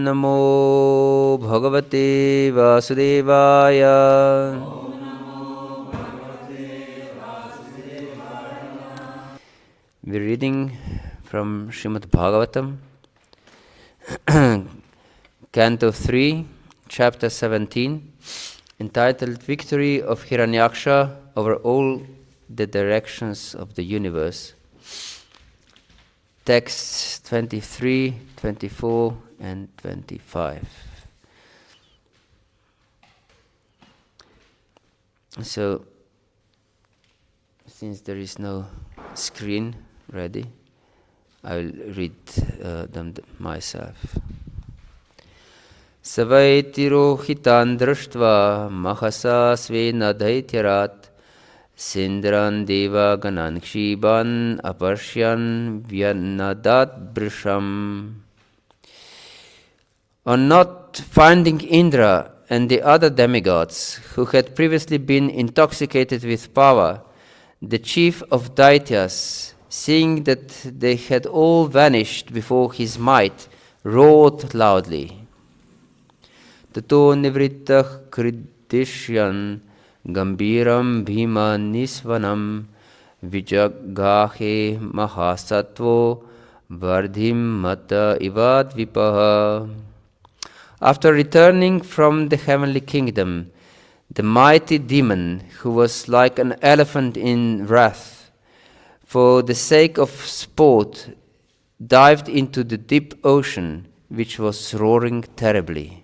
Namo Bhagavate Vasudevaya. We're reading from Srimad Bhagavatam, Canto 3, Chapter 17, entitled Victory of Hiranyaksha over all the directions of the universe. Texts 23, 24, and 25. So, since there is no screen ready, I will read them myself. Savaiti rohitan drashtva mahasa svena daityarat sindran deva ganan kshiban aparshyan vyanadat brisham. On not finding Indra and the other demigods who had previously been intoxicated with power, the chief of Daityas, seeing that they had all vanished before his might, roared loudly. Tato nivrittah kridishyan gambiram bhima nisvanam vijagahe mahasatvo vardhim mata ivadvipaha. After returning from the heavenly kingdom, the mighty demon, who was like an elephant in wrath, for the sake of sport, dived into the deep ocean, which was roaring terribly.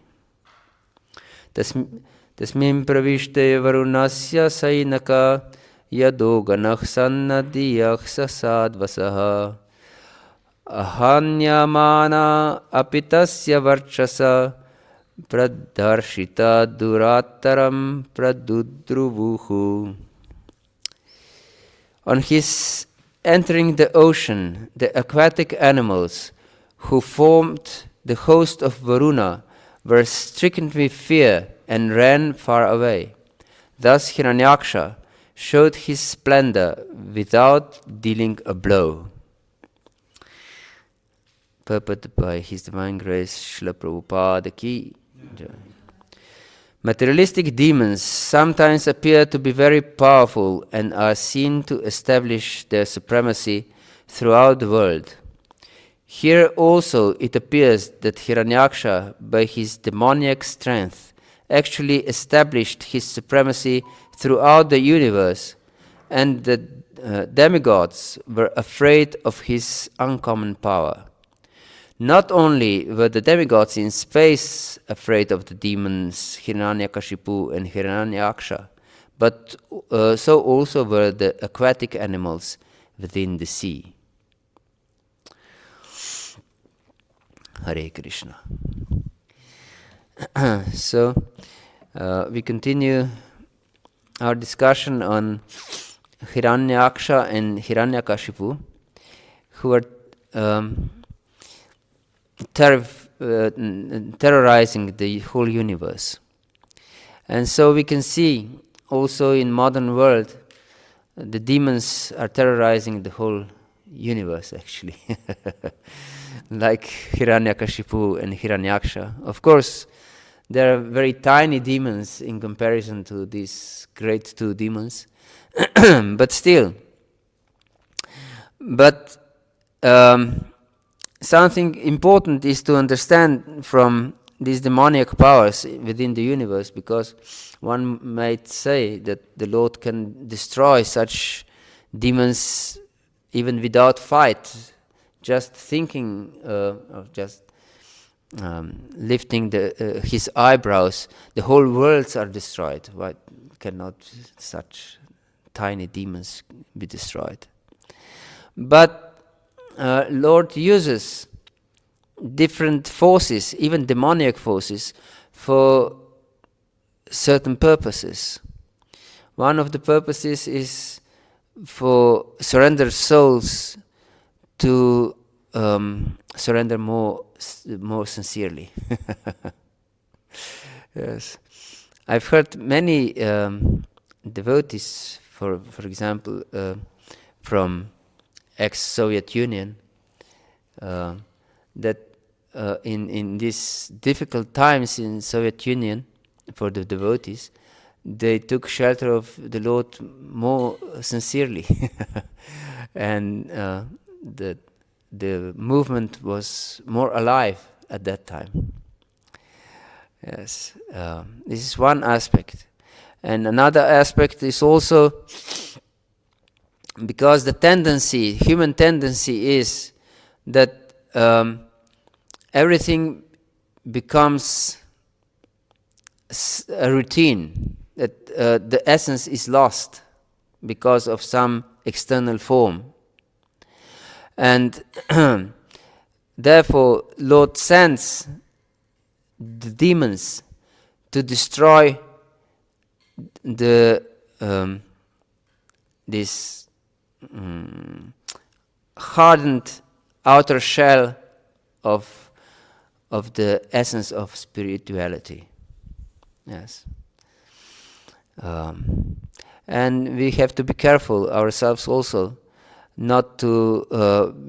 Tasmin pravishte varunasya sainaka yado ganach sannadiyach sasadvasaha ahanyamana apitasya varchasa pradharshita durataram pradudruvuhu. On his entering the ocean, the aquatic animals who formed the host of Varuna were stricken with fear and ran far away. Thus Hiranyaksha showed his splendor without dealing a blow. Purported by His Divine Grace Srila Prabhupada Ki. Materialistic demons sometimes appear to be very powerful and are seen to establish their supremacy throughout the world. Here also it appears that Hiranyaksha, by his demoniac strength, actually established his supremacy throughout the universe, and the demigods were afraid of his uncommon power. Not only were the demigods in space afraid of the demons Hiranyakashipu and Hiranyaksha, but so also were the aquatic animals within the sea. Hare Krishna. So, we continue our discussion on Hiranyaksha and Hiranyakashipu, who are terrorizing the whole universe. And so we can see also in modern world, the demons are terrorizing the whole universe actually. Like Hiranyakashipu and Hiranyaksha. Of course, they are very tiny demons in comparison to these great two demons. But still. But something important is to understand from these demoniac powers within the universe, because one might say that the Lord can destroy such demons even without fight. Just thinking of just lifting his eyebrows, the whole worlds are destroyed. Why cannot such tiny demons be destroyed? But Lord uses different forces, even demoniac forces, for certain purposes. One of the purposes is for surrender souls to surrender more sincerely. Yes, I've heard many devotees, for example, from ex-Soviet Union, that in these difficult times in Soviet Union for the devotees, they took shelter of the Lord more sincerely, and the movement was more alive at that time. Yes, this is one aspect, and another aspect is also because the tendency, human tendency, is that everything becomes a routine, that the essence is lost because of some external form. And therefore, Lord sends the demons to destroy the this hardened outer shell of the essence of spirituality. Yes. And we have to be careful ourselves also not to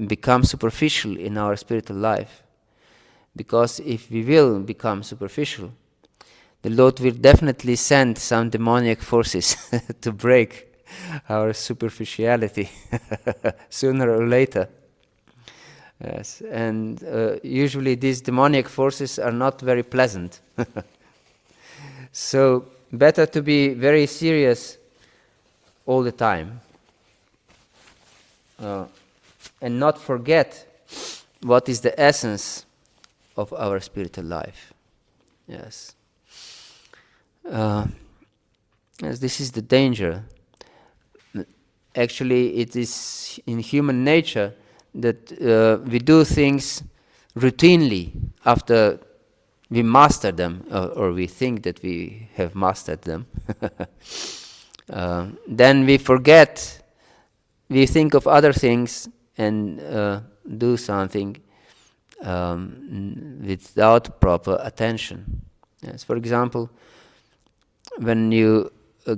become superficial in our spiritual life, because if we will become superficial, the Lord will definitely send some demoniac forces to break our superficiality sooner or later. Yes, and usually these demoniac forces are not very pleasant. So better to be very serious all the time and not forget what is the essence of our spiritual life. Yes. Yes, this is the danger. Actually, it is in human nature that we do things routinely after we master them, or we think that we have mastered them. Then we forget, we think of other things and do something without proper attention. Yes, for example, when you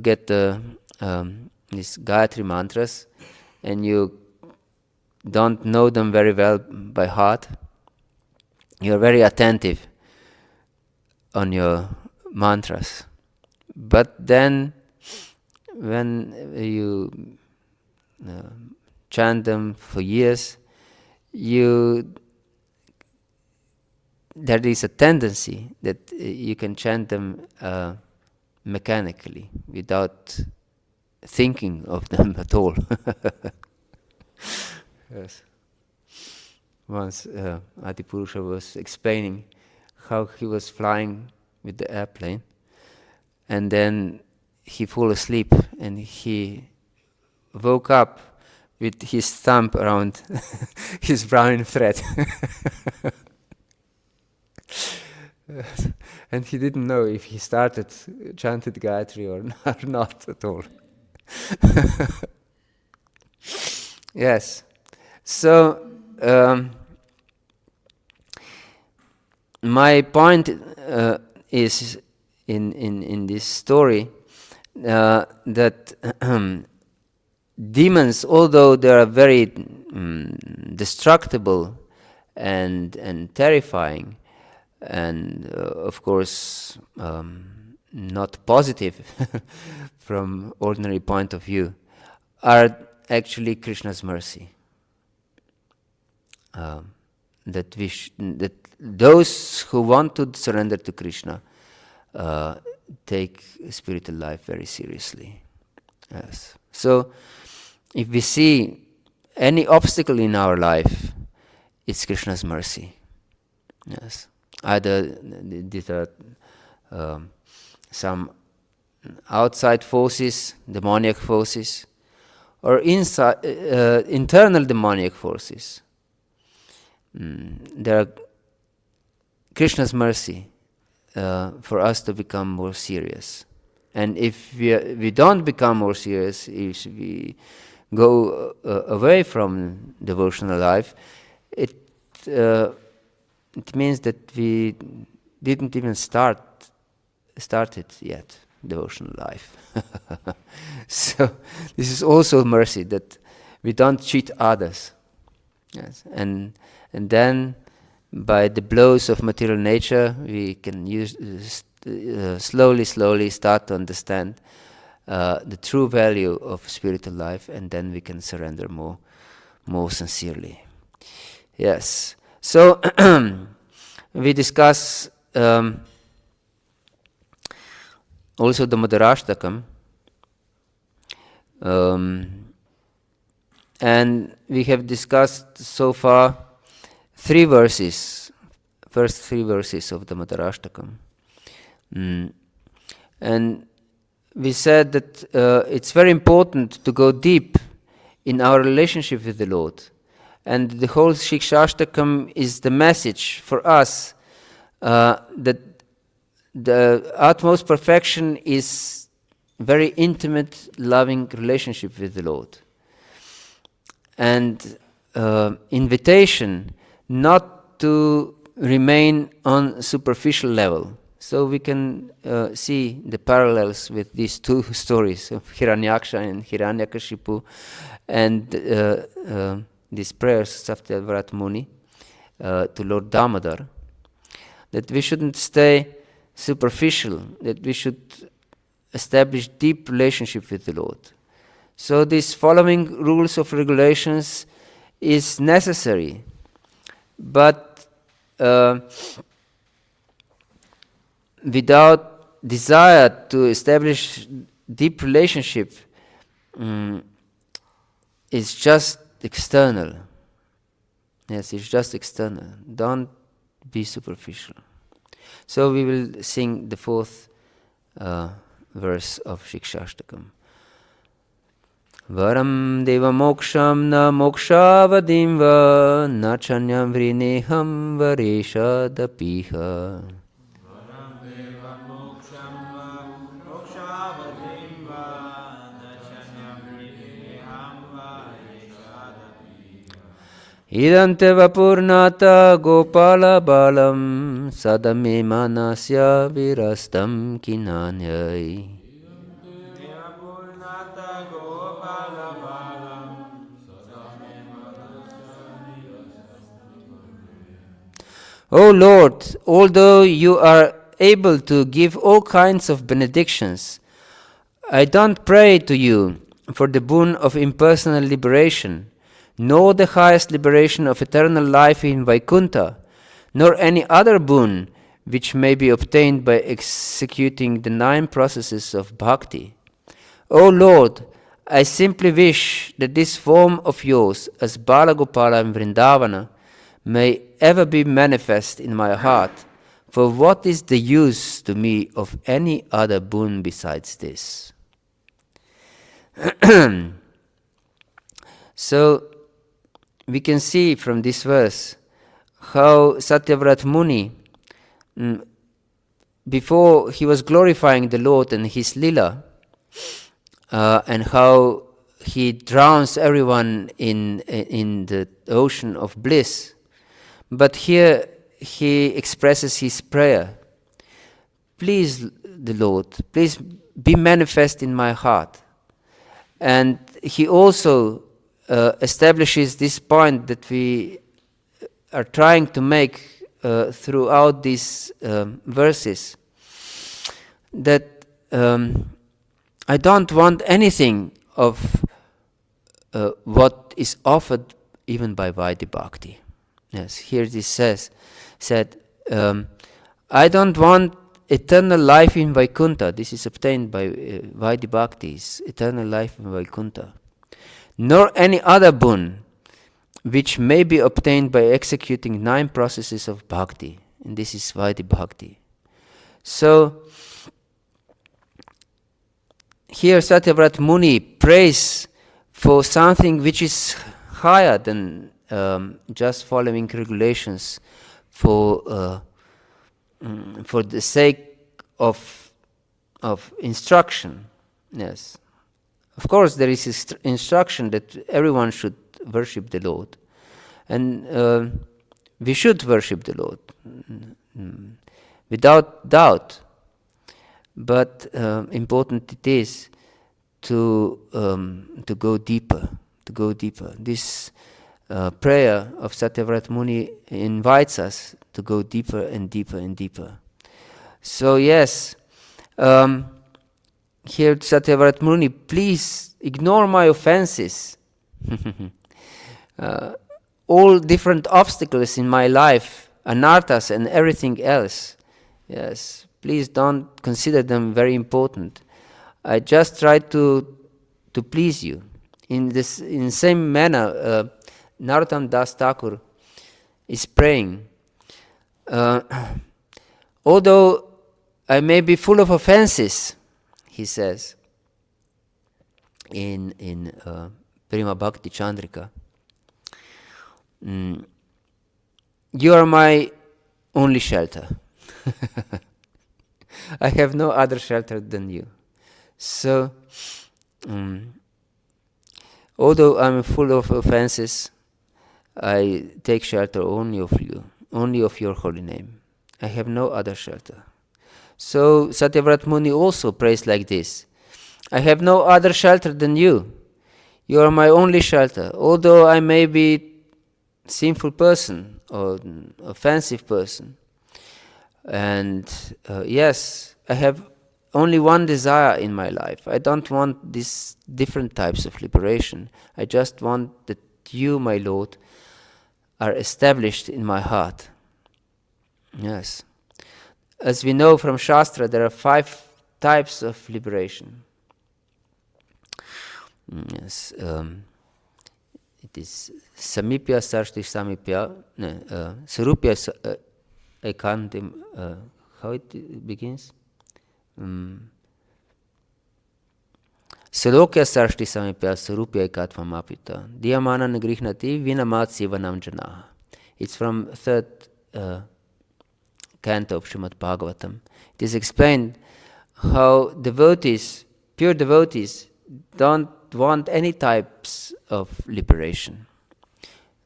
get these Gayatri mantras and you don't know them very well by heart, you're very attentive on your mantras. But then when you chant them for years, there is a tendency that you can chant them mechanically without thinking of them at all. Yes. Once Adipurusha was explaining how he was flying with the airplane, and then he fell asleep and he woke up with his thumb around his brown thread. And he didn't know if he chanted Gayatri or not at all. Yes. So my point is in this story that demons, although they are very destructible and terrifying, and of course not positive from ordinary point of view, are actually Krishna's mercy. That those who want to surrender to Krishna take spiritual life very seriously. Yes. So if we see any obstacle in our life, it's Krishna's mercy. Yes. Either these are some outside forces, demoniac forces, or internal demoniac forces. There are Krishna's mercy for us to become more serious. And if we don't become more serious, if we go away from devotional life, it means that we didn't even started yet devotional life. So this is also mercy, that we don't cheat others. Yes, and then by the blows of material nature, we can slowly start to understand the true value of spiritual life, and then we can surrender more sincerely. Yes. So we discuss also the Dāmodarāṣṭaka, and we have discussed so far first three verses of the Dāmodarāṣṭaka. And we said that it's very important to go deep in our relationship with the Lord. And the whole Shikshashtakam is the message for us that the utmost perfection is very intimate, loving relationship with the Lord. And invitation not to remain on superficial level. So we can see the parallels with these two stories of Hiranyaksha and Hiranyakashipu, and these prayers of Satyavrat Muni to Lord Damodar, that we shouldn't stay superficial, that we should establish deep relationship with the Lord. So these following rules of regulations is necessary, but without desire to establish deep relationship, it's just external. Yes, it's just external. Don't be superficial. So we will sing the fourth verse of Shikshashtakam. Varam deva moksham na mokshavadim va na chanyam vrineham varesha dapiha. Varam deva moksham va mokshavadim va na chanyam vrineham varesha dapiha. Idante vapurnata gopala balam sadame manasya virastam kinanyai. O Lord, although you are able to give all kinds of benedictions, I don't pray to you for the boon of impersonal liberation, nor the highest liberation of eternal life in Vaikuntha, nor any other boon which may be obtained by executing the 9 processes of bhakti. O Lord, I simply wish that this form of yours as Balagopala in Vrindavana may ever be manifest in my heart, for what is the use to me of any other boon besides this? So, we can see from this verse how Satyavrat Muni, before he was glorifying the Lord and his lila, and how he drowns everyone in the ocean of bliss. But here he expresses his prayer. Please, the Lord, please be manifest in my heart. And he also establishes this point that we are trying to make throughout these verses, that I don't want anything of what is offered even by Vaidhi Bhakti. Yes, here this said, I don't want eternal life in Vaikuntha. This is obtained by Vaidhi Bhakti, eternal life in Vaikuntha. Nor any other boon which may be obtained by executing 9 processes of bhakti. And this is Vaidhi Bhakti. So, here Satyavrat Muni prays for something which is higher than just following regulations for the sake of instruction. Yes, of course there is instruction that everyone should worship the Lord, and we should worship the Lord without doubt. But important it is to go deeper. This prayer of Satyavrata Muni invites us to go deeper and deeper and deeper. So yes, here Satyavrata Muni, please ignore my offenses. All different obstacles in my life, anarthas and everything else. Yes, please don't consider them very important. I just try to please you. In the same manner, Narottam Das Thakur is praying. Although I may be full of offenses, he says in Prima Bhakti Chandrika, you are my only shelter. I have no other shelter than you. So, although I'm full of offenses, I take shelter only of you, only of your holy name. I have no other shelter. So Satyavrata Muni also prays like this. I have no other shelter than you. You are my only shelter. Although I may be sinful person or offensive person. And yes, I have only one desire in my life. I don't want these different types of liberation. I just want that you, my Lord, are established in my heart. Yes. As we know from Shastra, there are 5 types of liberation. Yes. It is Samipya, Sarshti Samipya, Sarupya, Ekantim, how it begins? Salokya Sarshti Samipya, Sarupya Ekatvam Apita, Diyamana Nagrihnati, Vinamat Sivanam Janaha. It's from 3rd canto of Srimad Bhagavatam. It is explained how devotees, pure devotees, don't want any types of liberation.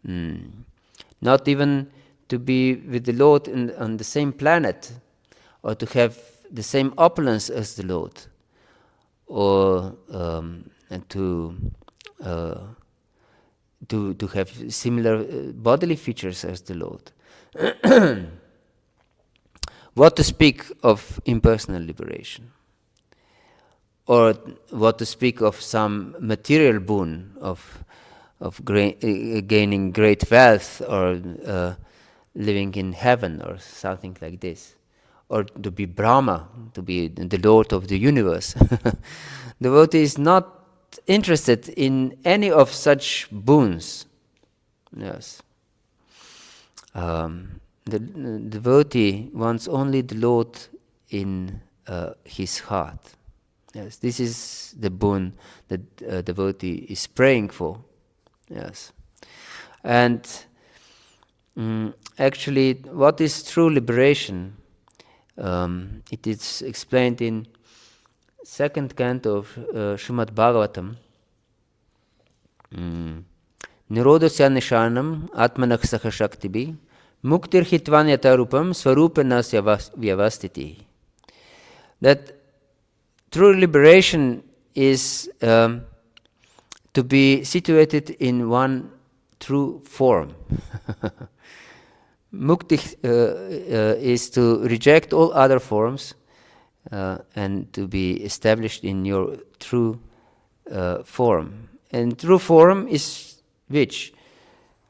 Not even to be with the Lord on the same planet, or to have the same opulence as the Lord, or and to have similar bodily features as the Lord. What to speak of impersonal liberation? Or what to speak of some material boon of gaining great wealth, or living in heaven, or something like this, or to be Brahma, to be the Lord of the universe. The devotee is not interested in any of such boons. Yes. The devotee wants only the Lord in his heart. Yes, this is the boon that devotee is praying for. Yes, and actually, what is true liberation? It is explained in 2nd canto of Srimad Bhagavatam. Nirodasya nishanam atmanak sakha shaktibi muktir hitvanyata rupam swarupanasya vyavastiti. That true liberation is to be situated in one true form. Mukti is to reject all other forms and to be established in your true form. And true form is which?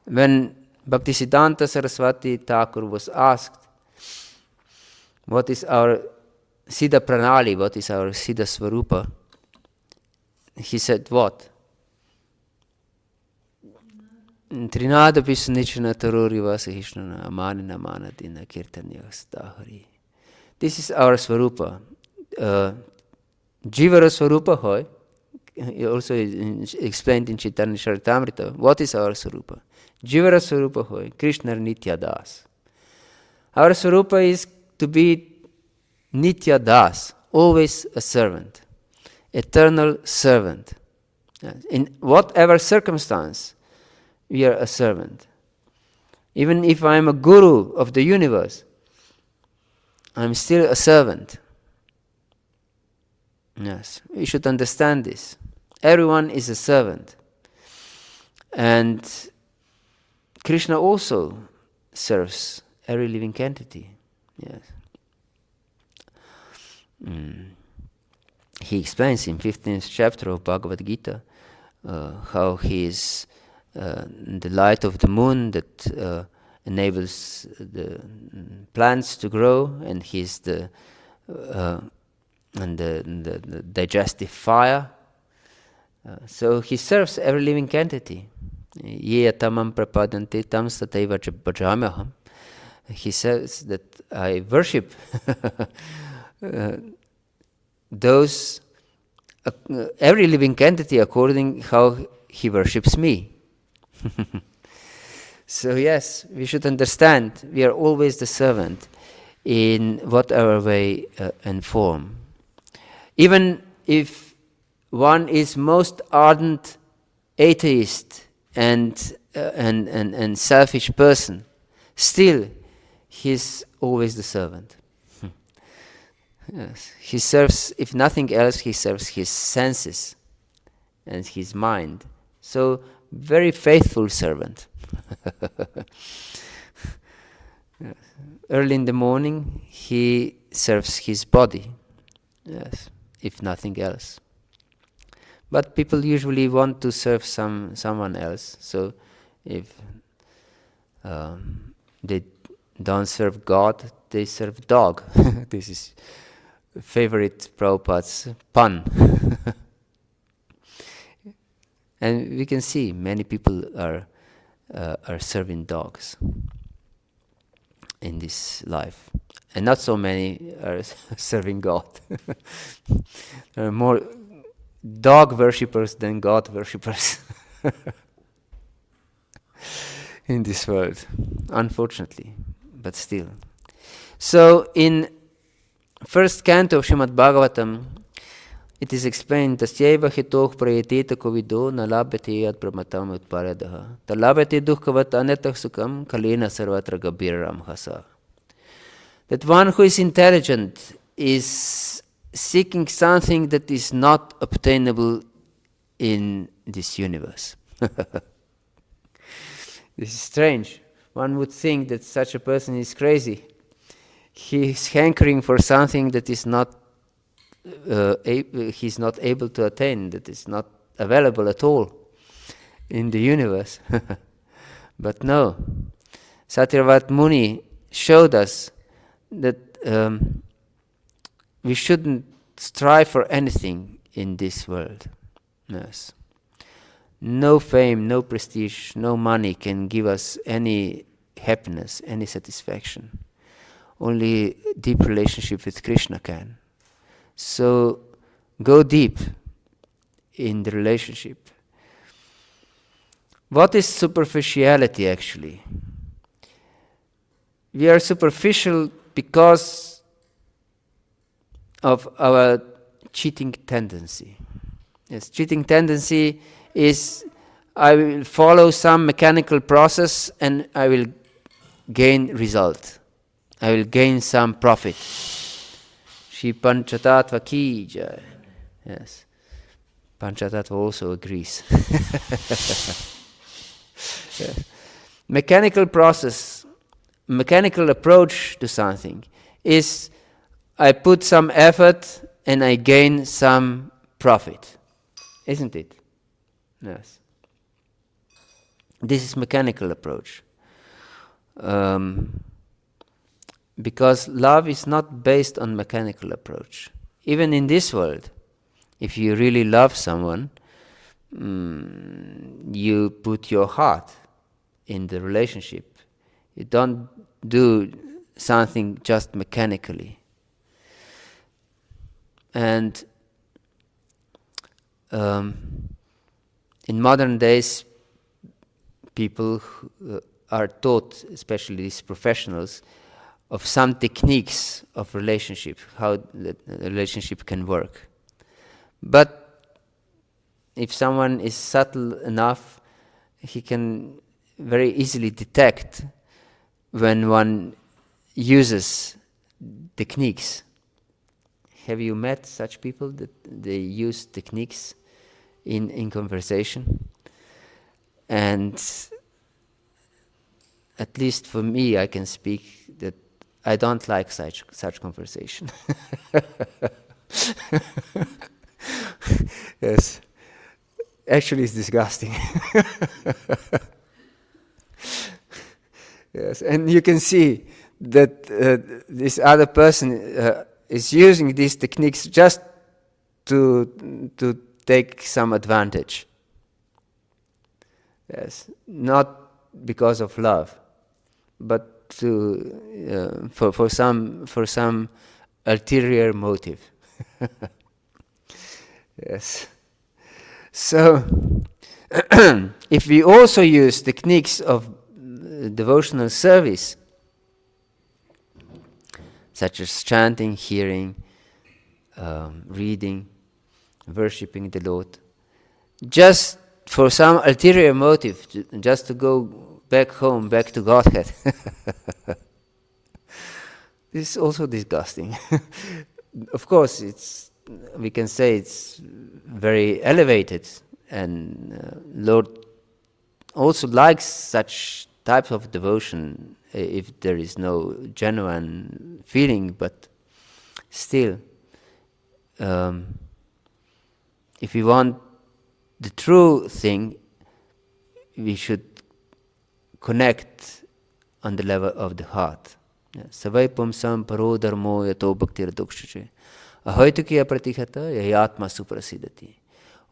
When Bhaktisiddhanta Saraswati Thakur was asked, what is our Siddha Pranali, what is our Siddha Swarupa? He said what? Trinadapi sunichana taroriva sahishnana amanina manadina kirtanya stahari. This is our Swarupa. Jivara Swarupa hoy. Also explained in Chaitanya Charitamrita. What is our Swarupa? Jivara Swarupa hoy. Krishna Nitya Das. Our Swarupa is to be Nitya Das, always a servant, eternal servant. In whatever circumstance, we are a servant. Even if I am a guru of the universe, I am still a servant. Yes, we should understand this. Everyone is a servant. And Krishna also serves every living entity. Yes. He explains in 15th chapter of Bhagavad-gita how he is the light of the moon that enables the plants to grow, and he's the digestive fire. So he serves every living entity. Ye tamam prapadante tam sataiva bhajamaham. He says that I worship those every living entity according how he worships me. So yes, we should understand we are always the servant in whatever way and form. Even if one is most ardent atheist and selfish person, still he's always the servant. Yes. He serves, if nothing else, he serves his senses and his mind. So, very faithful servant. Yes. Early in the morning, he serves his body. Yes, if nothing else. But people usually want to serve someone else. So, if they don't serve God, they serve dog. This is favorite Prabhupada's pun. And we can see many people are serving dogs in this life, and not so many are serving God. There are more dog worshippers than God worshippers in this world, unfortunately, but still. So in first canto of Srimad Bhagavatam, it is explained, Tasyaiva hitoh prayateta kovido nalabhate yad brahmatam utparadaha talabhate dukkhavat anetah sukham kalena sarvatra gabhiram hasa. That one who is intelligent is seeking something that is not obtainable in this universe. This is strange. One would think that such a person is crazy. He is hankering for something that is not he's not able to attain, that is not available at all in the universe. But no, Satyavrat Muni showed us that we shouldn't strive for anything in this world. Yes. No fame, no prestige, no money can give us any happiness, any satisfaction. Only deep relationship with Krishna can. So go deep in the relationship. What is superficiality actually? We are superficial because of our cheating tendency. Yes, cheating tendency is I will follow some mechanical process and I will gain result. I will gain some profit. Shri Panchatattva ki jai. Yes. Panchatattva also agrees. Yes. Mechanical process, mechanical approach to something is I put some effort and I gain some profit. Isn't it? Yes. This is mechanical approach. Because love is not based on mechanical approach. Even in this world, if you really love someone, you put your heart in the relationship. You don't do something just mechanically. And in modern days, people are taught, especially these professionals, of some techniques of relationship, how the relationship can work. But if someone is subtle enough, he can very easily detect when one uses techniques. Have you met such people that they use techniques in conversation? And at least for me, I can speak that I don't like such conversation. Yes, actually, it's disgusting. Yes, and you can see that this other person is using these techniques just to take some advantage. Yes, not because of love, but for some ulterior motive. Yes. So, if we also use techniques of devotional service, such as chanting, hearing, reading, worshipping the Lord, just for some ulterior motive, just to go back home, back to Godhead, this is also disgusting. Of course, we can say it's very elevated, and Lord also likes such types of devotion if there is no genuine feeling, but still, if we want the true thing, we should connect on the level of the heart. Savai pumsam paro dharmo yato bhaktir dukshache ahoitukiya pratighata yayatma suprasidati.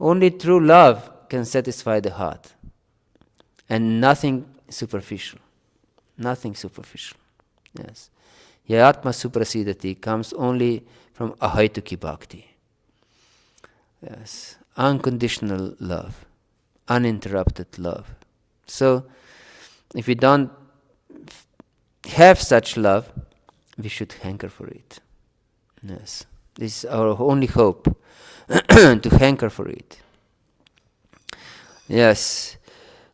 Only true love can satisfy the heart, and nothing superficial. Nothing superficial. Yes. Yayatma suprasidati comes only from ahoituki bhakti. Yes. Unconditional love, uninterrupted love. So, if we don't have such love, we should hanker for it. Yes. This is our only hope, to hanker for it. Yes.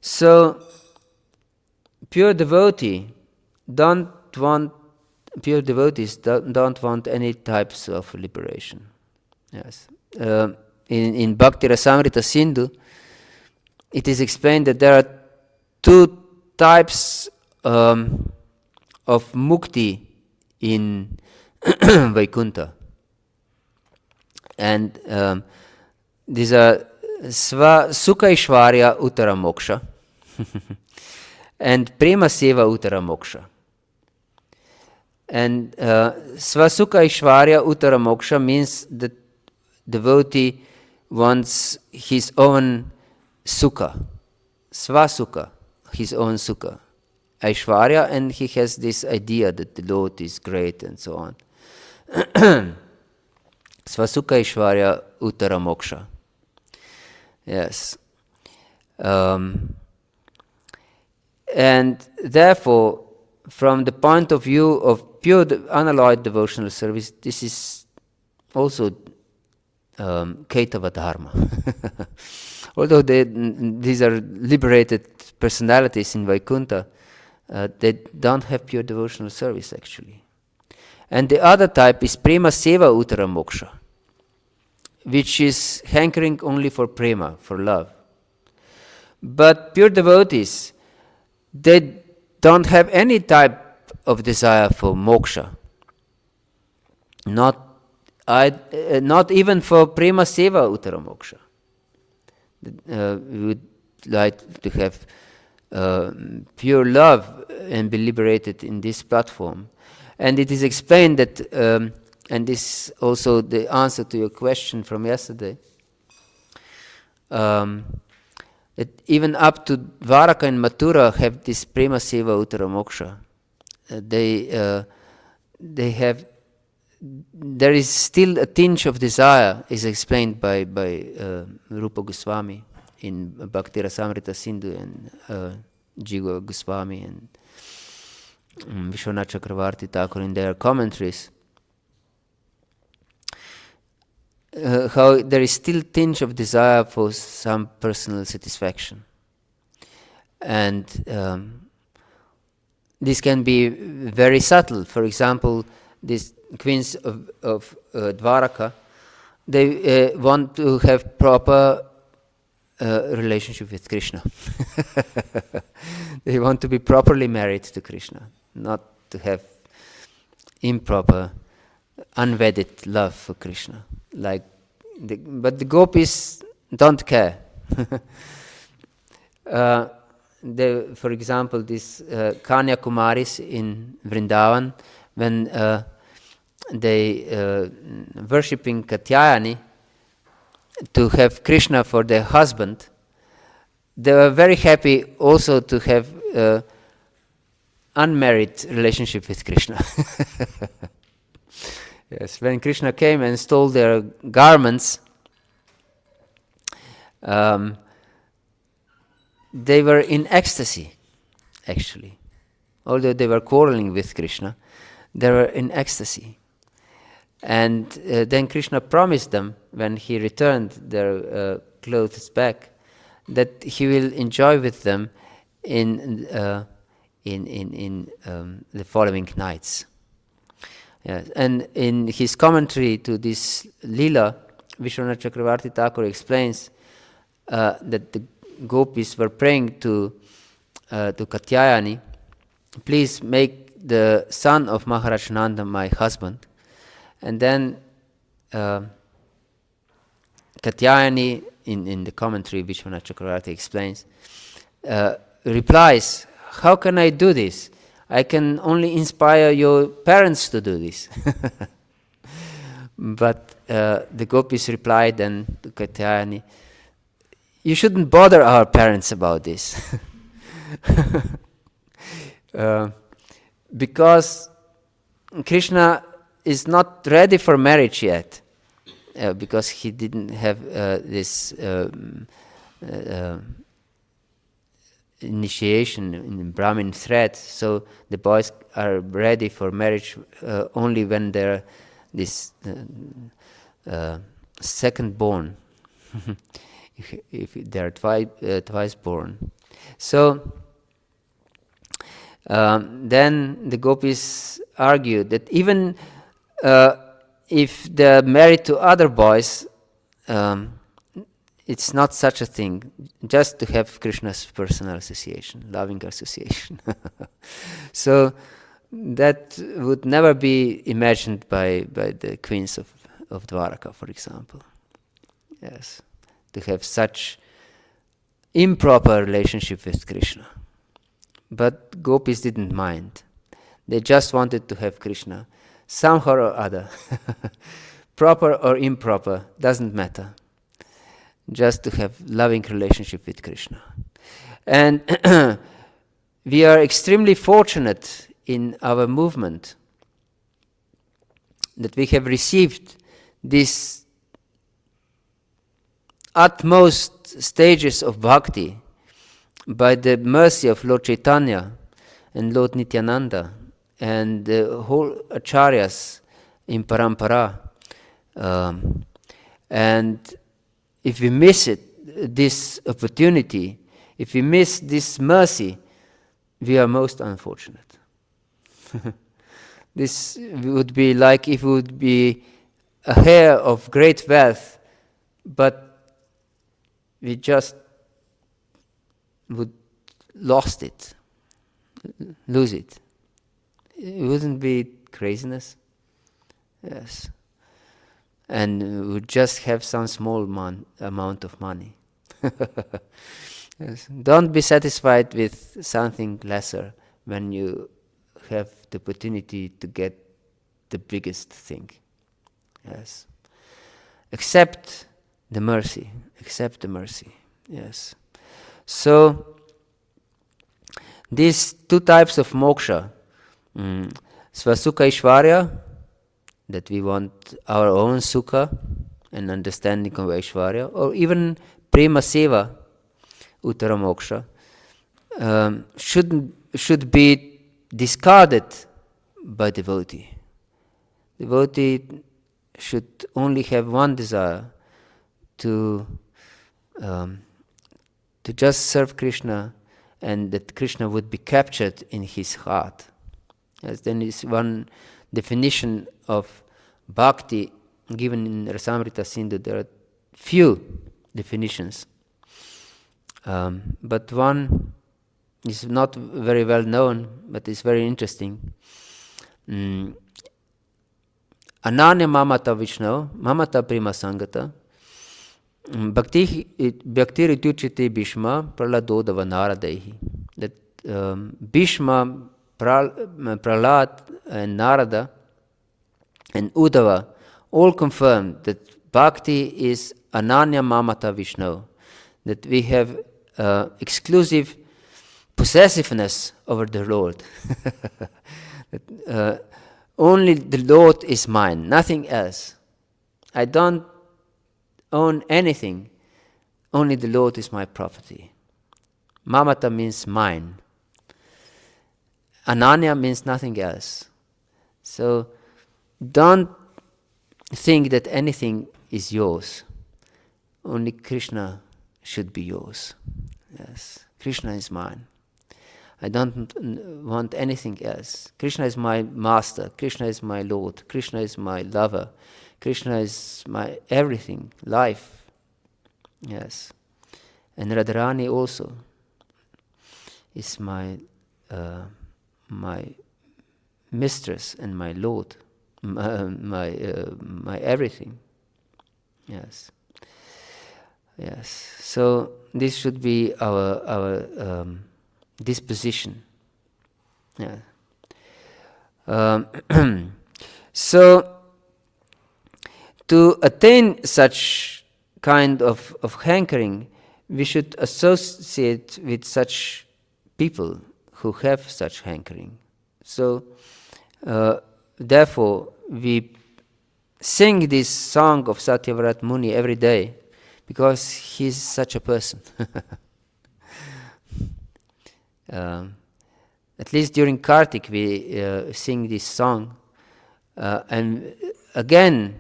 So, pure devotees don't want any types of liberation. Yes. In Bhakti-rasamrita Sindhu, it is explained that there are two types of mukti in Vaikuntha. And these are Sukha Ishvarya Uttara Moksha and Prema Seva Uttara Moksha. And Svasukha Ishvarya Uttara Moksha means that devotee wants his own sukha, svasukha, his own sukha, Aishvarya, and he has this idea that the Lord is great and so on. Svasukha Aishvarya Uttara Moksha. Yes. And therefore, from the point of view of pure unalloyed devotional service, this is also Kaitava Dharma. Although these are liberated personalities in Vaikuntha, they don't have pure devotional service actually. And the other type is Prema Seva Uttara Moksha, which is hankering only for prema, for love. But pure devotees, they don't have any type of desire for moksha. Not even for prema seva uttara moksha. We would like to have pure love and be liberated in this platform. And it is explained that, and this is also the answer to your question from yesterday, that even up to Dvaraka and Mathura have this prema seva uttara moksha. There is still a tinge of desire, is explained by Rupa Goswami in Bhakti-rasamrita Sindhu, and Jiva Goswami and Vishwanath Chakravarti Thakur in their commentaries. How there is still tinge of desire for some personal satisfaction. And this can be very subtle. For example, these queens of Dvaraka, they want to have proper relationship with Krishna. They want to be properly married to Krishna, not to have improper, unwedded love for Krishna. But the gopis don't care. For example, these Kanya Kumaris in Vrindavan, when they worshipping Katyayani to have Krishna for their husband, they were very happy also to have unmarried relationship with Krishna. Yes, when Krishna came and stole their garments, they were in ecstasy, actually. Although they were quarreling with Krishna, they were in ecstasy. And then Krishna promised them, when he returned their clothes back, that he will enjoy with them in the following nights. Yes. And in his commentary to this Leela, Vishwanath Chakravarti Thakur explains that the gopis were praying to Katyayani, please make the son of Maharaj Nanda my husband. And then Katyayani, in the commentary, Vishwanath Chakravarti explains, replies, how can I do this? I can only inspire your parents to do this. But the gopis replied then to Katyayani, you shouldn't bother our parents about this. Because Krishna is not ready for marriage yet, because he didn't have this initiation in Brahmin thread. So the boys are ready for marriage only when they're this second born, if they're twice born. So then the gopis argued that even if they're married to other boys, it's not such a thing, just to have Krishna's personal association, loving association. So that would never be imagined by the queens of Dwaraka, for example. Yes, to have such improper relationship with Krishna. But gopis didn't mind. They just wanted to have Krishna somehow or other. Proper or improper, doesn't matter. Just to have loving relationship with Krishna. And we are extremely fortunate in our movement that we have received these utmost stages of bhakti by the mercy of Lord Chaitanya and Lord Nityananda and the whole acharyas in parampara. And if we miss this opportunity, if we miss this mercy, we are most unfortunate. This would be like if it would be a hair of great wealth, but we just would lose it. It wouldn't be craziness? Yes. And we would just have some small amount of money. Yes. Don't be satisfied with something lesser when you have the opportunity to get the biggest thing. Yes. Accept the mercy. Accept the mercy. Yes. So, these two types of moksha, Svasukha Ishvarya, that we want our own sukha and understanding of Aishwarya, or even Prema Seva, Uttara Moksha, should be discarded by devotee. Devotee should only have one desire, to just serve Krishna, and that Krishna would be captured in his heart. As then is one definition of bhakti given in Rasamrita Sindhu. There are few definitions. But one is not very well known, but is very interesting. Ananya mamata Vishnu, mamata prima sangata, bhakti rityuchite Bhishma praladodava naradehi. That Bhishma, Prahlad and Narada and Uddhava all confirmed that bhakti is Ananya mamata Vishnu, that we have exclusive possessiveness over the Lord. That, only the Lord is mine, nothing else. I don't own anything, only the Lord is my property. Mamata means mine. Ananya means nothing else. So don't think that anything is yours. Only Krishna should be yours. Yes, Krishna is mine. I don't want anything else. Krishna is my master. Krishna is my Lord. Krishna is my lover. Krishna is my everything, life. Yes. And Radharani also is my mistress and my Lord, my everything. Yes. Yes. So this should be our disposition. Yeah. So to attain such kind of hankering, we should associate with such people who have such hankering. So therefore we sing this song of Satyavrat Muni every day because he's such a person. At least during Kārttika we sing this song, and again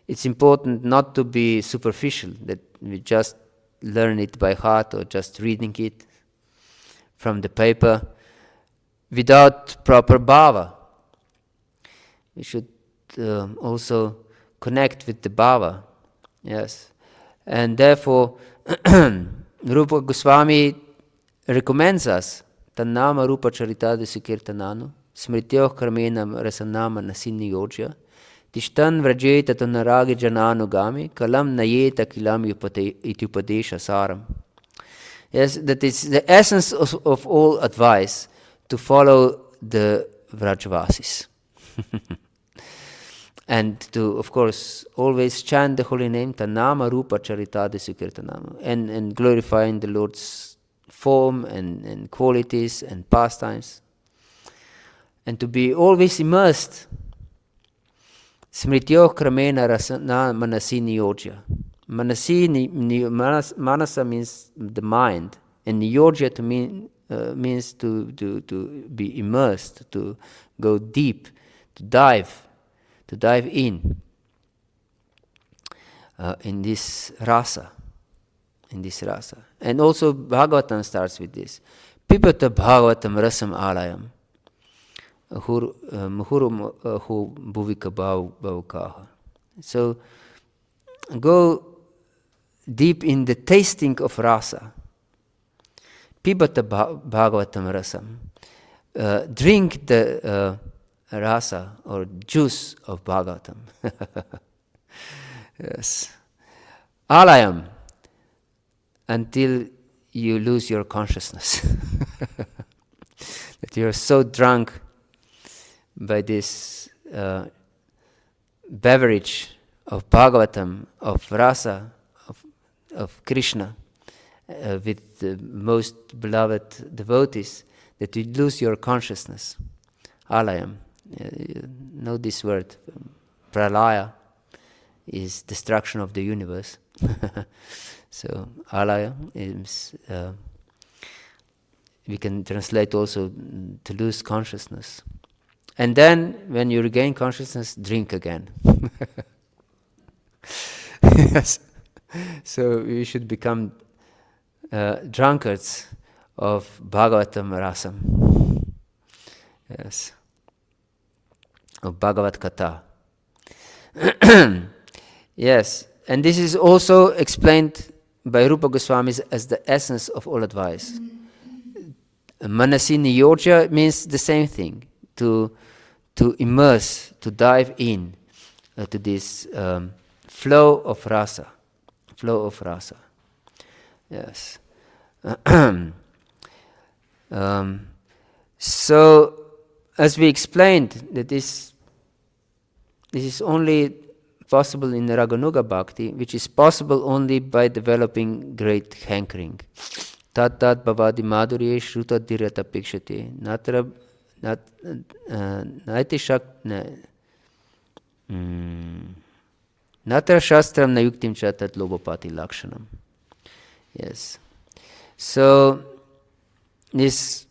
it's important not to be superficial, that we just learn it by heart or just reading it from the paper without proper bhava. We should also connect with the bhava. Yes, and therefore Rupa Goswami recommends us Tannama Rupa Charitadi Sukirtananu Smrityoh Karmenam Rasanama Nasini Yojya Tishtan Vrajeta Tanaragi Jananugami Kalam Nayeta Kilam Ityupadesha Saram. Yes, that is the essence of all advice, to follow the Vrajavasis. And to, of course, always chant the holy name Tannama Rupa Charitadi Sukirtanam, and glorifying the Lord's form and qualities and pastimes, and to be always immersed. Smrityo kramena rasana manasi niyojya. Manasa means the mind, and niyojya to means to be immersed, to go deep, to dive in this rasa. And also Bhagavatam starts with this. Pipata Bhagavatam rasam alayam. Muhurum bhuvika bhaukaha. So go deep in the tasting of rasa. Pipata Bhagavatam rasam. Drink the rasa or juice of Bhagavatam. Yes. Alayam. Until you lose your consciousness. That you're so drunk by this beverage of Bhagavatam, of rasa, of Krishna, with the most beloved devotees, that you lose your consciousness. Alayam. You know this word. Pralaya is destruction of the universe. So alaya is, we can translate also to lose consciousness. And then when you regain consciousness, drink again. Yes. So we should become drunkards of Bhagavatam rasam. Yes. Of Bhagavad Katha. Yes. And this is also explained by Rupa Goswami as the essence of all advice. Manasi Niyoja means the same thing, to immerse, to dive in to this flow of rasa. Flow of rasa. Yes. So, as we explained, that this is only possible in Raganuga Bhakti, which is possible only by developing great hankering. Tat tat bhavadi madhurye shruta dhirata pikshate natra naiti shak natra shastram nayuktim cha tat lobopati lakshanam. Yes. So this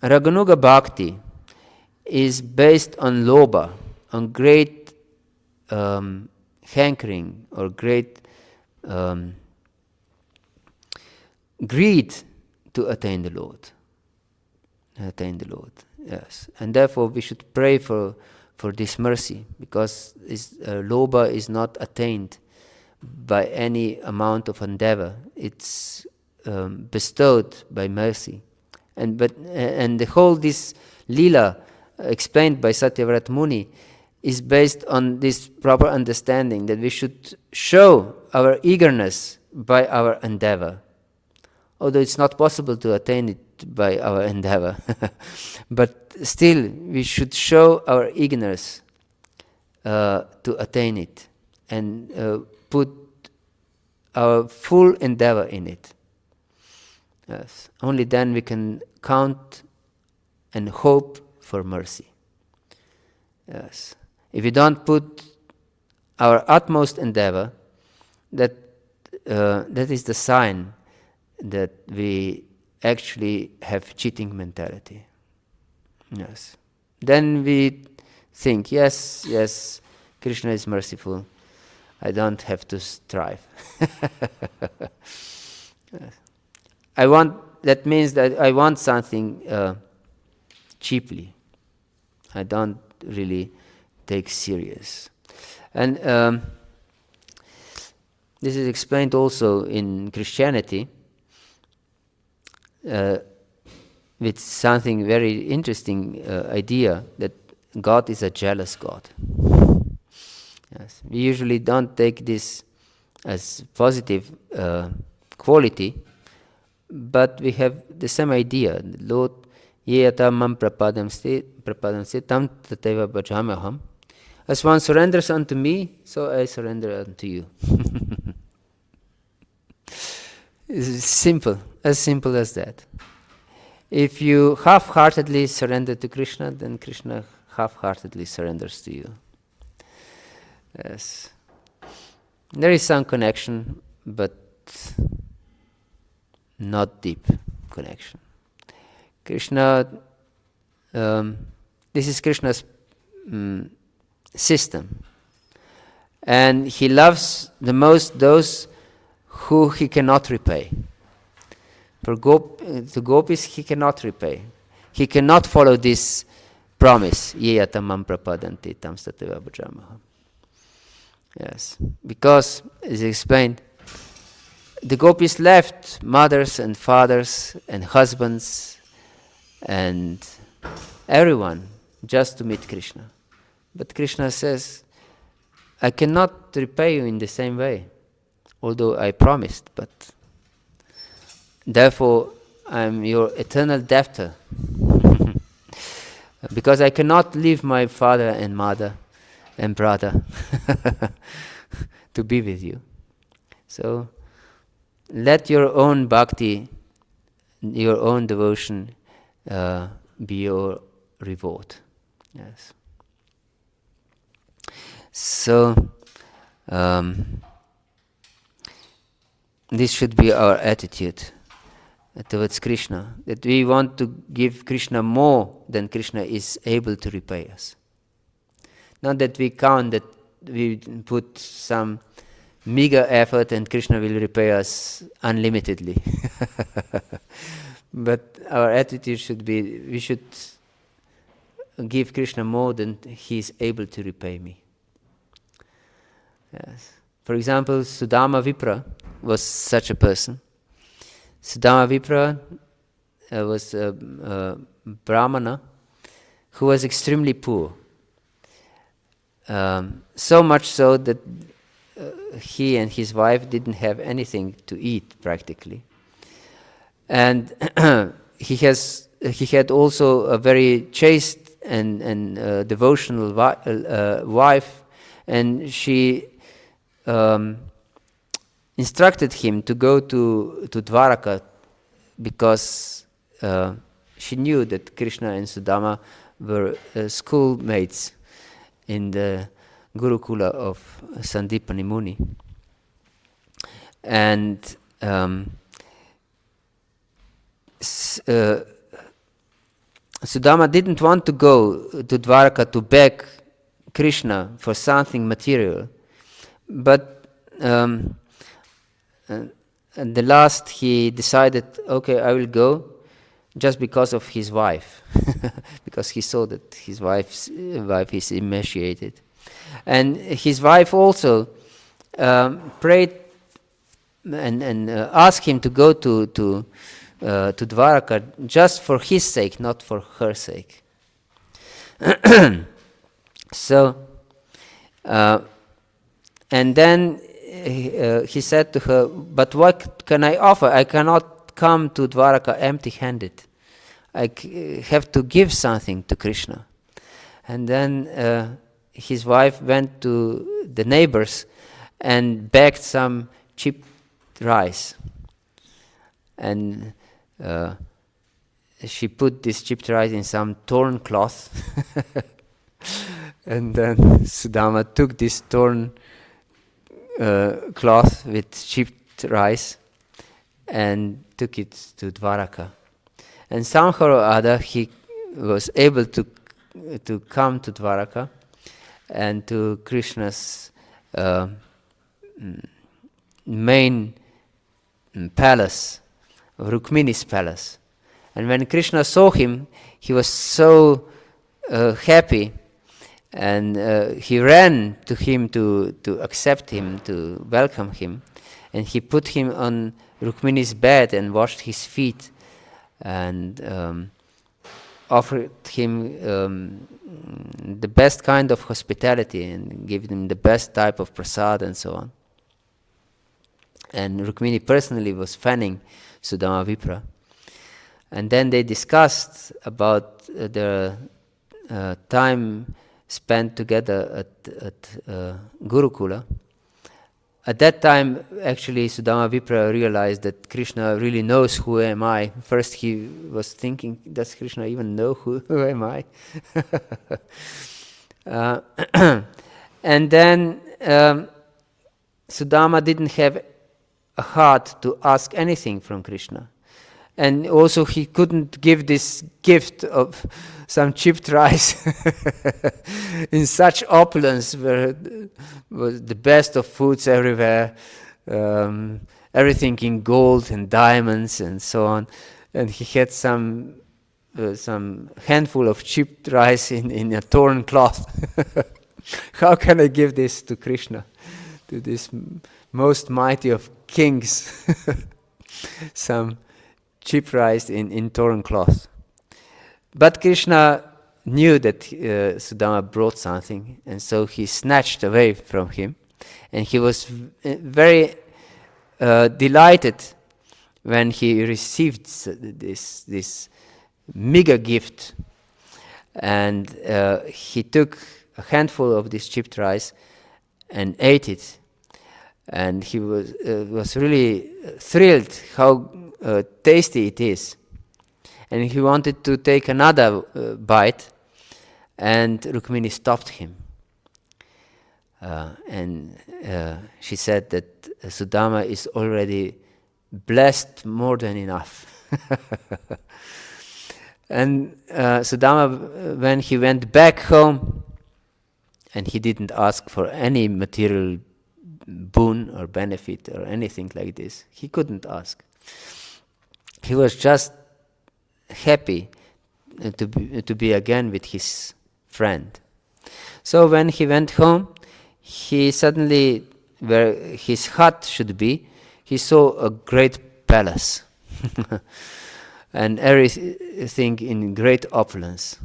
Raganuga Bhakti is based on loba, on great hankering or great greed to attain the Lord. Yes. And therefore we should pray for this mercy, because this loba is not attained by any amount of endeavor. It's bestowed by mercy. And the whole this lila explained by Satyavrata Muni is based on this proper understanding that we should show our eagerness by our endeavor. Although it's not possible to attain it by our endeavor. But still, we should show our eagerness to attain it and put our full endeavor in it. Yes. Only then we can count and hope for mercy. Yes. If we don't put our utmost endeavor, that is the sign that we actually have cheating mentality. Yes. Then we think, yes, Krishna is merciful. I don't have to strive. Yes. That means that I want something cheaply. I don't really take serious. And this is explained also in Christianity with something very interesting idea that God is a jealous God. Yes. We usually don't take this as positive quality, but we have the same idea. Lord, ye yata mam prapadamse tam tateva bhajamaham. As one surrenders unto me, so I surrender unto you. It's simple as that. If you half-heartedly surrender to Krishna, then Krishna half-heartedly surrenders to you. Yes. There is some connection, but not deep connection. Krishna, this is Krishna's system. And he loves the most those who he cannot repay. For the gopis, he cannot repay. He cannot follow this promise. Ye yatamam prapadanti tam stateva bhajamaha. Yes. Because, as explained, the gopis left mothers and fathers and husbands and everyone just to meet Krishna. But Krishna says, I cannot repay you in the same way, although I promised, but therefore I am your eternal debtor. Because I cannot leave my father and mother and brother to be with you. So let your own bhakti, your own devotion be your reward. Yes. So this should be our attitude towards Krishna, that we want to give Krishna more than Krishna is able to repay us. Not that we count that we put some meager effort and Krishna will repay us unlimitedly. But our attitude should be, we should give Krishna more than he is able to repay me. Yes. For example, Sudama Vipra was such a person. Sudama Vipra was a Brahmana who was extremely poor. So much so that he and his wife didn't have anything to eat practically. And he had also a very chaste and devotional wife, and she instructed him to go to Dvaraka because she knew that Krishna and Sudama were schoolmates in the Gurukula of Sandipani Muni. And Sudama didn't want to go to Dvaraka to beg Krishna for something material, but at the last he decided, okay, I will go just because of his wife, because he saw that his wife is emaciated. And his wife also prayed and asked him to go to Dvaraka just for his sake, not for her sake. So, and then he said to her, but what can I offer? I cannot come to Dvaraka empty-handed. I have to give something to Krishna. And then his wife went to the neighbors and begged some cheap rice. And she put this chipped rice in some torn cloth. And then Sudama took this torn cloth with chipped rice and took it to Dvaraka. And somehow or other he was able to come to Dvaraka and to Krishna's main palace, Rukmini's palace. And when Krishna saw him, he was so happy, and he ran to him to accept him, to welcome him. And he put him on Rukmini's bed and washed his feet and offered him the best kind of hospitality and gave him the best type of prasad and so on. And Rukmini personally was fanning Sudama Vipra. And then they discussed about their time spent together at Gurukula. At that time, actually, Sudama Vipra realized that Krishna really knows who am I. First he was thinking, does Krishna even know who am I? And then Sudama didn't have a heart to ask anything from Krishna. And also he couldn't give this gift of some chipped rice in such opulence, where was the best of foods everywhere, everything in gold and diamonds and so on. And he had some handful of chipped rice in a torn cloth. How can I give this to Krishna, to this most mighty of kings? Some cheap rice in torn cloth. But Krishna knew that Sudama brought something, and so he snatched away from him. And he was very delighted when he received this mega gift. And he took a handful of this chipped rice and ate it. And he was really thrilled how tasty it is. And he wanted to take another bite, and Rukmini stopped him. And she said that Sudama is already blessed more than enough. And Sudama, when he went back home, and he didn't ask for any material boon or benefit or anything like this, he couldn't ask. He was just happy to be again with his friend. So when he went home, he suddenly where his hut should be, he saw a great palace and everything in great opulence.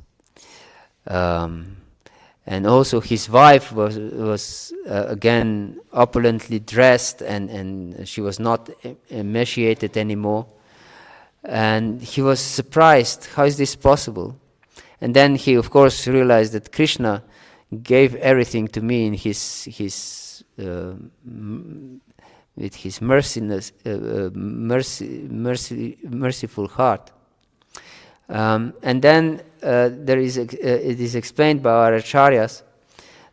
And also his wife was again opulently dressed, and she was not emaciated anymore. And he was surprised, how is this possible? And then he, of course, realized that Krishna gave everything to me in with his merciful heart. And then it is explained by our acharyas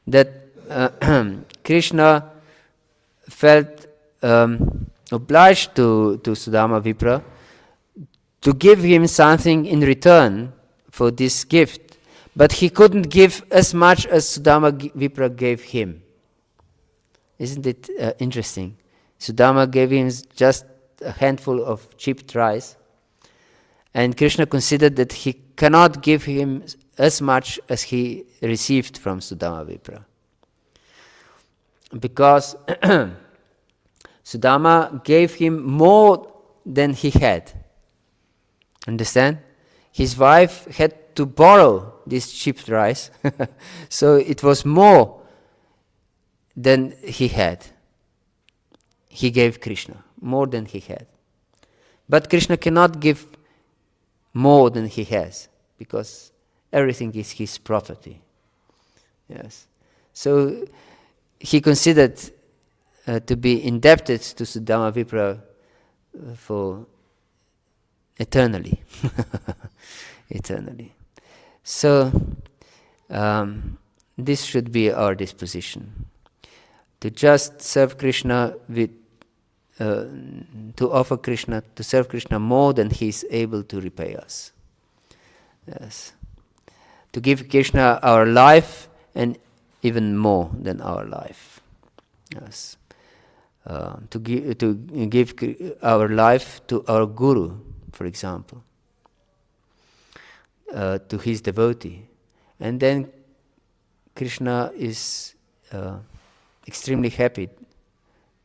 that Krishna felt obliged to Sudama Vipra to give him something in return for this gift, but he couldn't give as much as Sudama Vipra gave him. Isn't it interesting? Sudama gave him just a handful of chipped rice, and Krishna considered that he cannot give him as much as he received from Sudama Vipra, because Sudama gave him more than he had. Understand? His wife had to borrow this chipped rice, so it was more than he had. He gave Krishna more than he had. But Krishna cannot give more than he has, because everything is his property. Yes. So he considered to be indebted to Sudama Vipra for eternally. Eternally. So this should be our disposition, to just serve Krishna with to offer Krishna, to serve Krishna more than he is able to repay us. Yes. To give Krishna our life and even more than our life. Yes. To give our life to our Guru, for example, to his devotee. And then Krishna is extremely happy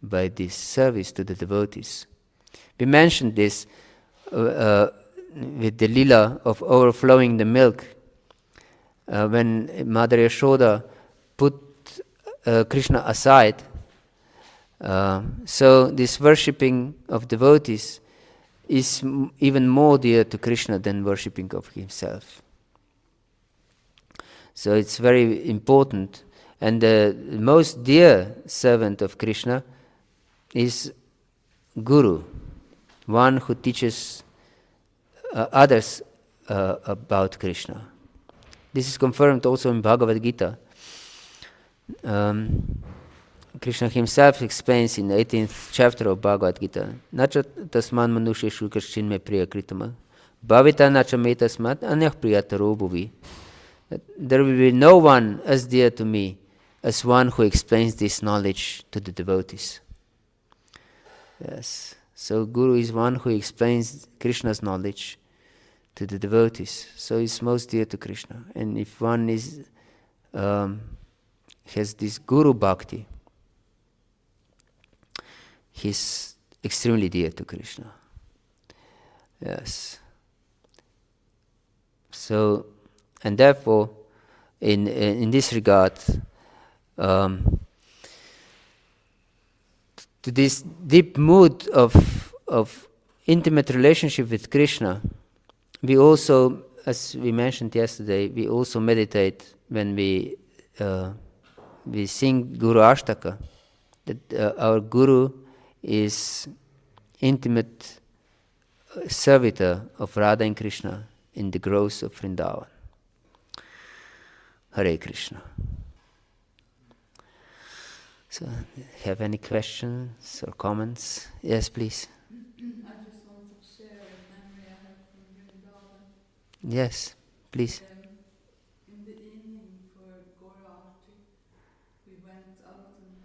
by this service to the devotees. We mentioned this with the lila of overflowing the milk, when Mother Yashoda put Krishna aside. So this worshipping of devotees is even more dear to Krishna than worshipping of himself. So it's very important. And the most dear servant of Krishna is Guru, one who teaches others about Krishna. This is confirmed also in Bhagavad-gita. Krishna himself explains in the 18th chapter of Bhagavad-gita, Nacha tasman manusheshu kaschin me priya kritama, bhavita nacha me tasmat anyah priyataro bhuvi. There will be no one as dear to me as one who explains this knowledge to the devotees. Yes. So Guru is one who explains Krishna's knowledge to the devotees. So he's most dear to Krishna. And if one is has this Guru Bhakti, he's extremely dear to Krishna. Yes. So, and therefore, in this regard, to this deep mood of intimate relationship with Krishna, we also, as we mentioned yesterday, we also meditate when we sing Guru Ashtaka, that our Guru is intimate servitor of Radha and Krishna in the groves of Vrindavan. Hare Krishna. So, have any questions or comments? Yes, please. I just want to share a memory I have from Vrindavan. Yes, please. In the evening for Gora Arti, we went out and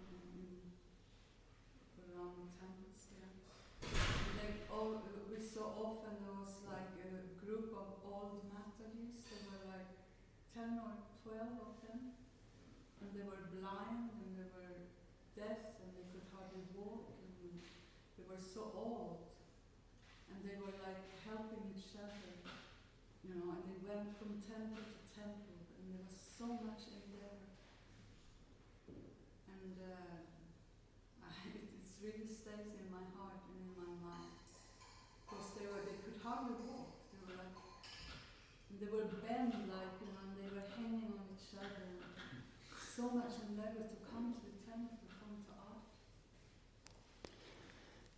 around the temples there. We saw often there was like a group of old Mataris. There were like 10 or 12 of them, and they were blind and they were death and they could hardly walk and they were so old and they were like helping each other, you know, and they went from temple to temple and there was so much endeavor. And it really stays in my heart and in my mind because they could hardly walk. They were bent like, you know, and they were hanging on each other. And so much endeavor to come to the temple, to come to art.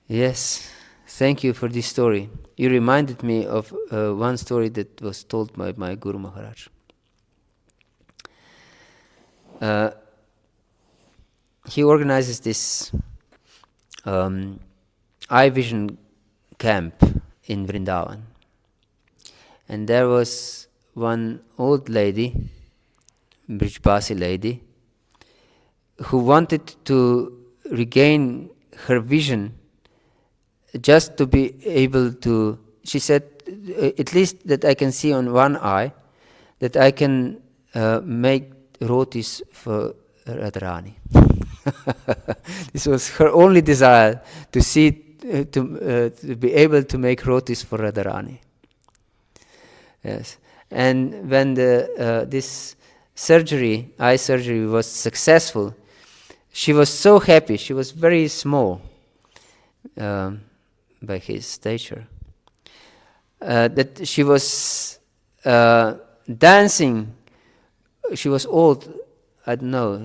Yes, thank you for this story. You reminded me of one story that was told by my Guru Maharaj. He organizes this eye vision camp in Vrindavan. And there was one old lady, Brijbasi lady, who wanted to regain her vision just to be able to, she said, at least that I can see on one eye, that I can make rotis for Radharani. This was her only desire, to see, to be able to make rotis for Radharani. Yes, and when this surgery, eye surgery, was successful, she was so happy. She was very small by his stature, that she was dancing. She was old. I don't know.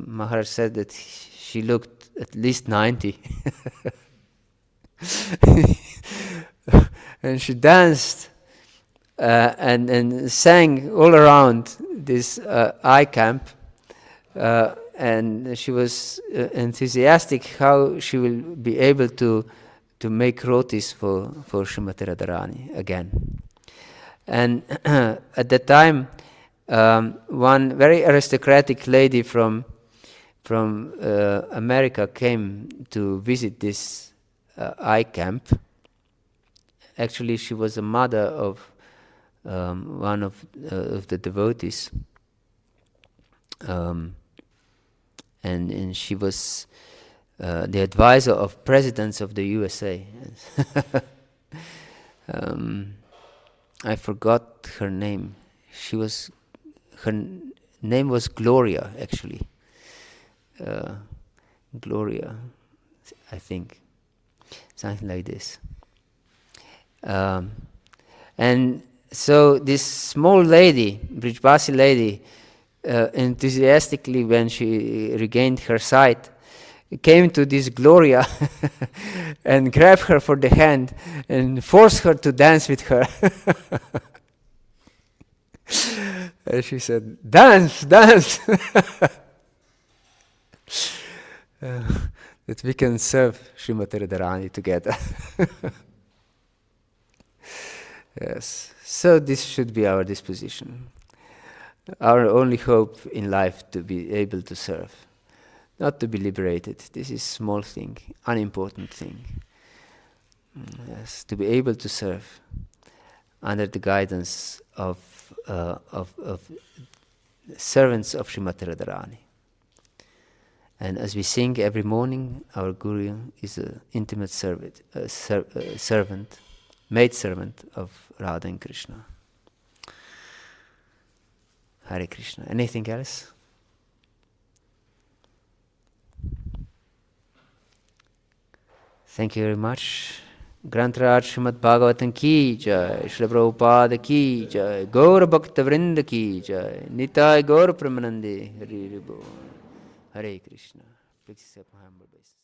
Maharaj said that she looked at least 90. And she danced and sang all around this eye camp. And she was enthusiastic how she will be able to make rotis for Srimati Radharani again. And at that time, one very aristocratic lady from America came to visit this eye camp. Actually, she was a mother of one of the devotees. And she was the advisor of presidents of the USA. I forgot her name. Her name was Gloria, actually. Gloria, I think, something like this. And so this small lady, Brijbasi lady, enthusiastically, when she regained her sight, came to this Gloria and grabbed her for the hand and forced her to dance with her. And she said, "Dance, dance!" That we can serve Srimati Radharani together. Yes, so this should be our disposition. Our only hope in life to be able to serve, not to be liberated. This is small thing, unimportant thing. Yes, to be able to serve under the guidance of servants of Srimati Radharani. And as we sing every morning, our Guru is an intimate servant, maid servant of Radha and Krishna. Hare Krishna. Anything else? Thank you very much. Grantaraj Srimad Bhagavatam ki jai, Srila Prabhupada ki jai, Gaura Bhakta Vrinda ki jai, Nitai Gaura Pramanande, Hare Krishna. Please accept my humble obeisance.